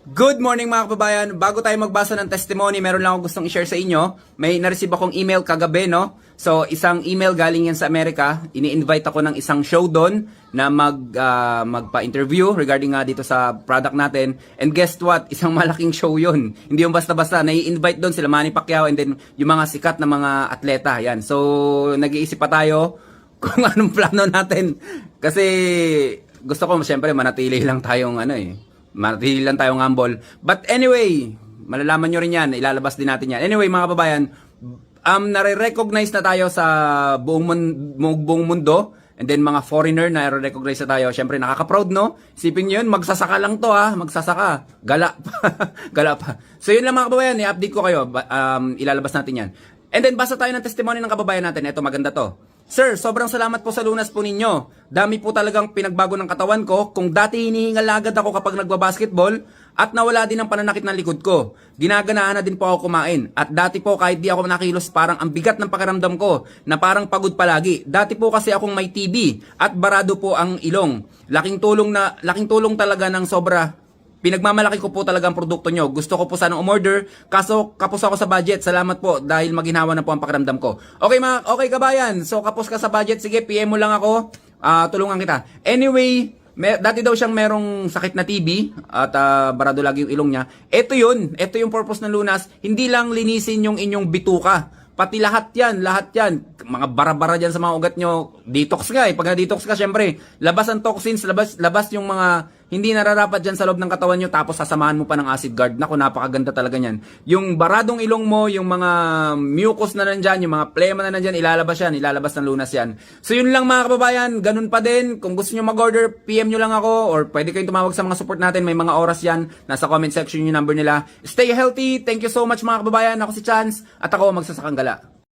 Good morning mga kababayan. Bago tayo magbasa ng testimony, meron lang akong gustong i-share sa inyo. May na-receive akong email kagabi, no? So, isang email galing yan sa Amerika. Ini-invite ako ng isang show doon na magpa-interview regarding nga dito sa product natin. And guess what? Isang malaking show yun. Hindi yung basta-basta. Nai-invite doon sila Manny Pacquiao and then yung mga sikat na mga atleta. Yan. So, nag-iisip pa tayo kung anong plano natin. Kasi gusto ko, syempre, manatili lang tayong manatili lang tayong humble. But anyway, malalaman nyo rin yan. Ilalabas din natin yan. Anyway, mga kababayan, nare-recognize na tayo sa buong mundo. And then mga foreigner na nare-recognize na tayo. Siyempre, nakaka-proud, no? Isipin nyo yun, magsasaka lang to, ha? Magsasaka. Gala pa. Gala pa. So yun lang mga kababayan, i-update ko kayo. Ilalabas natin yan. And then, basa tayo ng testimony ng kababayan natin. Ito, maganda to. Sir, sobrang salamat po sa lunas po ninyo. Dami po talagang pinagbago ng katawan ko. Kung dati hinihingal agad ako kapag nagbabasketball at nawala din ang pananakit ng likod ko. Ginaganahan na din po ako kumain. At dati po kahit di ako nakilos parang ang bigat ng pakiramdam ko na parang pagod palagi. Dati po kasi akong may TB at barado po ang ilong. Laking tulong talaga ng sobra. Pinagmamalaki ko po talaga ang produkto nyo. Gusto ko po sanang umorder, kaso kapos ako sa budget. Salamat po dahil maginhawa na po ang pakiramdam ko. Okay kabayan, so kapos ka sa budget, sige PM mo lang ako, tulungan kita. Anyway, dati daw siyang merong sakit na TB at barado lagi yung ilong niya. Ito yung purpose ng lunas. Hindi lang linisin yung inyong bituka. Pati lahat yan. Mga bara-bara dyan sa mga ugat nyo. Detox ka Pag na-detox ka, syempre, labas ang toxins, labas yung mga hindi nararapat dyan sa loob ng katawan nyo, tapos sasamahan mo pa ng acid guard. Naku, napakaganda talaga yan. Yung baradong ilong mo, yung mga mucus na nandyan, yung mga plema na nandyan, ilalabas ng lunas yan. So yun lang mga kababayan, ganun pa din. Kung gusto nyo mag-order, PM nyo lang ako, or pwede kayong tumawag sa mga support natin. May mga oras yan. Nasa comment section yung number nila. Stay healthy. Thank you so much mga kababayan. Ako si Chance, at ako magsasakang gala.